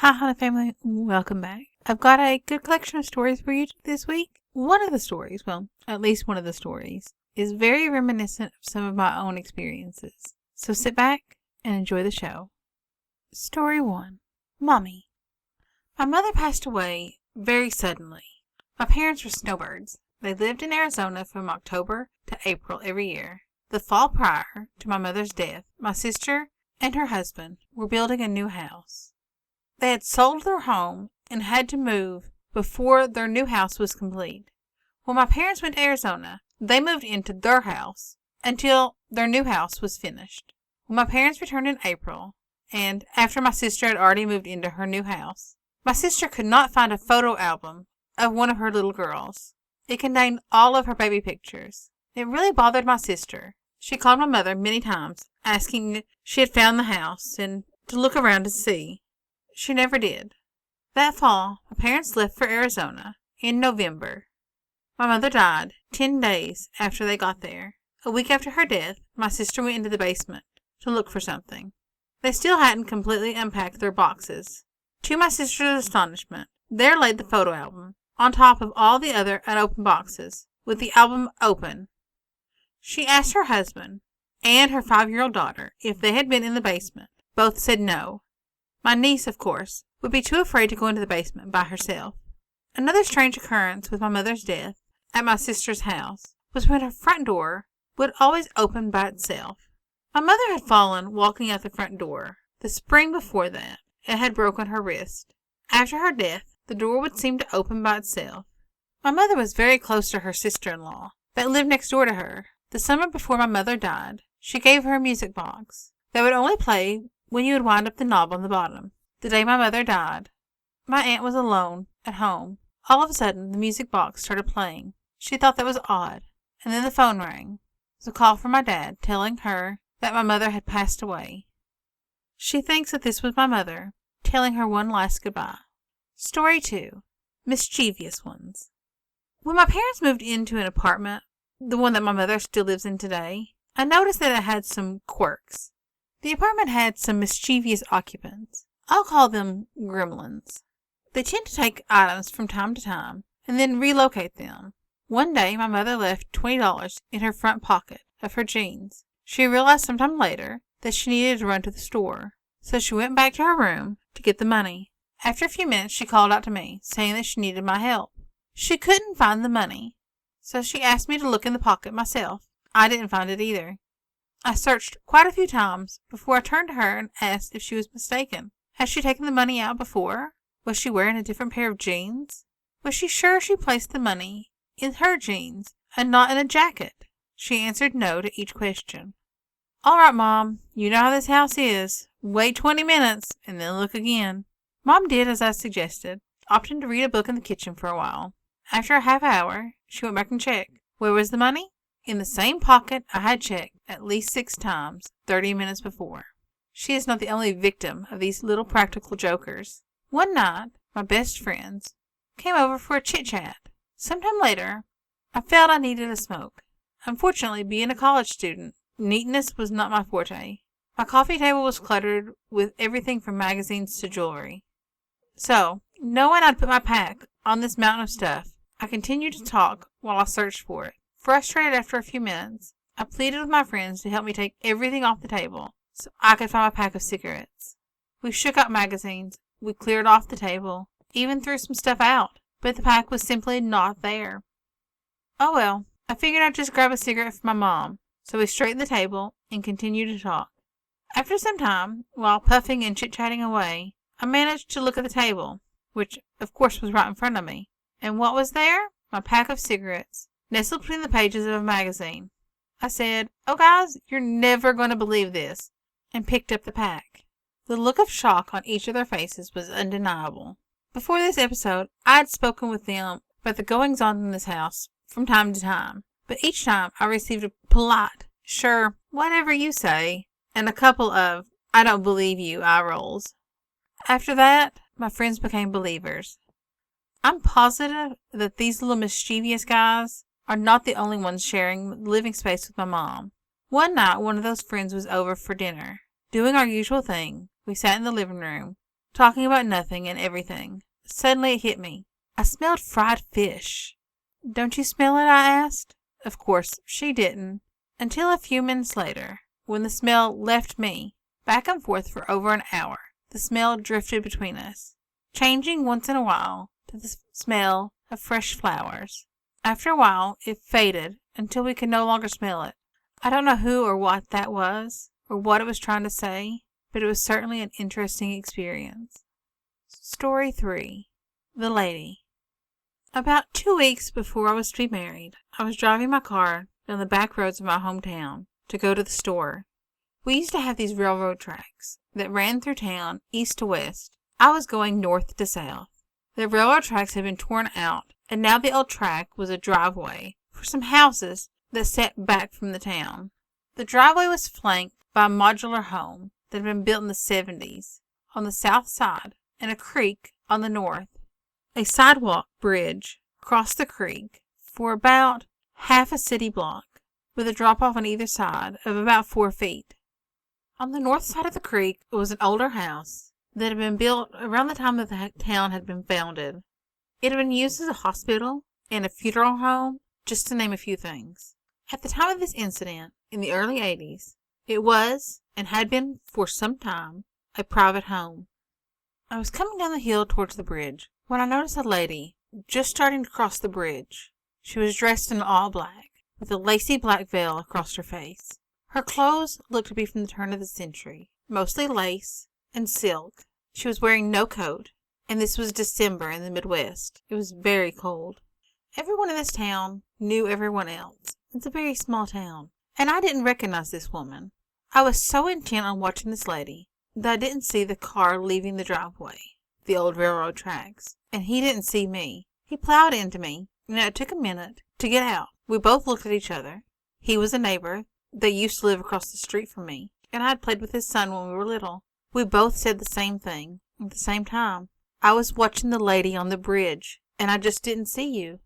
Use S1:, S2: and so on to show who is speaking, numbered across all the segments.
S1: Hi, Hannah family. Welcome back. I've got a good collection of stories for you this week. One of the stories, well, at least one of the stories, is very reminiscent of some of my own experiences. So sit back and enjoy the show. Story 1. Mommy. My mother passed away very suddenly. My parents were snowbirds. They lived in Arizona from October to April every year. The fall prior to my mother's death, my sister and her husband were building a new house. They had sold their home and had to move before their new house was complete. When my parents went to Arizona, they moved into their house until their new house was finished. When my parents returned in April, and after my sister had already moved into her new house, my sister could not find a photo album of one of her little girls. It contained all of her baby pictures. It really bothered my sister. She called my mother many times, asking if she had found the house and to look around to see. She never did. That fall, my parents left for Arizona in November. My mother died 10 days after they got there. A week after her death, my sister went into the basement to look for something. They still hadn't completely unpacked their boxes. To my sister's astonishment, there lay the photo album, on top of all the other unopened boxes, with the album open. She asked her husband and her 5-year-old daughter if they had been in the basement. Both said no. My niece, of course, would be too afraid to go into the basement by herself. Another strange occurrence with my mother's death at my sister's house was when her front door would always open by itself. My mother had fallen walking out the front door. The spring before that, it had broken her wrist. After her death, the door would seem to open by itself. My mother was very close to her sister-in-law that lived next door to her. The summer before my mother died, she gave her a music box that would only play when you would wind up the knob on the bottom. The day my mother died, my aunt was alone at home. All of a sudden, the music box started playing. She thought that was odd, and then the phone rang. It was a call from my dad telling her that my mother had passed away. She thinks that this was my mother telling her one last goodbye. Story 2. Mischievous Ones. When my parents moved into an apartment, the one that my mother still lives in today, I noticed that it had some quirks. The apartment had some mischievous occupants. I'll call them gremlins. They tend to take items from time to time and then relocate them. One day, my mother left $20 in her front pocket of her jeans. She realized sometime later that she needed to run to the store, so she went back to her room to get the money. After a few minutes, she called out to me, saying that she needed my help. She couldn't find the money, so she asked me to look in the pocket myself. I didn't find it either. I searched quite a few times before I turned to her and asked if she was mistaken. Had she taken the money out before? Was she wearing a different pair of jeans? Was she sure she placed the money in her jeans and not in a jacket? She answered no to each question. All right, Mom, you know how this house is. Wait 20 minutes and then look again. Mom did as I suggested, opting to read a book in the kitchen for a while. After a half hour, she went back and checked. Where was the money? In the same pocket I had checked at least 6 times 30 minutes before. She is not the only victim of these little practical jokers. One night, my best friends came over for a chit-chat. Sometime later, I felt I needed a smoke. Unfortunately, being a college student, neatness was not my forte. My coffee table was cluttered with everything from magazines to jewelry. So, knowing I'd put my pack on this mountain of stuff, I continued to talk while I searched for it. Frustrated after a few minutes, I pleaded with my friends to help me take everything off the table so I could find my pack of cigarettes. We shook out magazines, we cleared off the table, even threw some stuff out, but the pack was simply not there. Oh well, I figured I'd just grab a cigarette for my mom, so we straightened the table and continued to talk. After some time, while puffing and chit-chatting away, I managed to look at the table, which of course was right in front of me. And what was there? My pack of cigarettes, nestled between the pages of a magazine. I said, "Oh guys, you're never going to believe this," and picked up the pack. The look of shock on each of their faces was undeniable. Before this episode, I had spoken with them about the goings-on in this house from time to time, but each time I received a polite, "Sure, whatever you say," and a couple of "I don't believe you" eye rolls. After that, my friends became believers. I'm positive that these little mischievous guys are not the only ones sharing living space with my mom. One night, one of those friends was over for dinner. Doing our usual thing, we sat in the living room, talking about nothing and everything. Suddenly it hit me. I smelled fried fish. Don't you smell it? I asked. Of course, she didn't. Until a few minutes later, when the smell left me, back and forth for over an hour, the smell drifted between us, changing once in a while to the smell of fresh flowers. After a while, it faded until we could no longer smell it. I don't know who or what that was, or what it was trying to say, but it was certainly an interesting experience. Story 3. The Lady. About 2 weeks before I was to be married, I was driving my car down the back roads of my hometown to go to the store. We used to have these railroad tracks that ran through town east to west. I was going north to south. The railroad tracks had been torn out, and now the old track was a driveway for some houses that set back from the town. The driveway was flanked by a modular home that had been built in the 70s on the south side and a creek on the north. A sidewalk bridge crossed the creek for about half a city block, with a drop-off on either side of about 4 feet. On the north side of the creek was an older house that had been built around the time that the town had been founded. It had been used as a hospital and a funeral home, just to name a few things. At the time of this incident, in the early 80s, it was, and had been for some time, a private home. I was coming down the hill towards the bridge when I noticed a lady just starting to cross the bridge. She was dressed in all black, with a lacy black veil across her face. Her clothes looked to be from the turn of the century, mostly lace and silk. She was wearing no coat, and this was December in the Midwest. It was very cold. Everyone in this town knew everyone else. It's a very small town, and I didn't recognize this woman. I was so intent on watching this lady that I didn't see the car leaving the driveway, the old railroad tracks, and he didn't see me. He plowed into me, and it took a minute to get out. We both looked at each other. He was a neighbor that used to live across the street from me, and I had played with his son when we were little. We both said the same thing at the same time. I was watching the lady on the bridge, and I just didn't see you.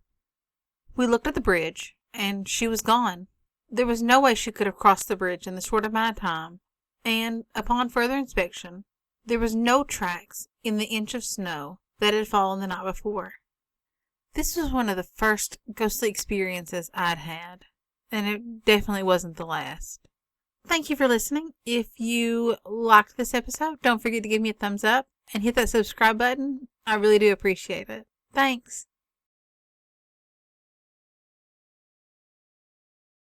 S1: We looked at the bridge, and she was gone. There was no way she could have crossed the bridge in the short amount of time, and, upon further inspection, there was no tracks in the inch of snow that had fallen the night before. This was one of the first ghostly experiences I'd had, and it definitely wasn't the last. Thank you for listening. If you liked this episode, don't forget to give me a thumbs up and hit that subscribe button. I really do appreciate it. Thanks.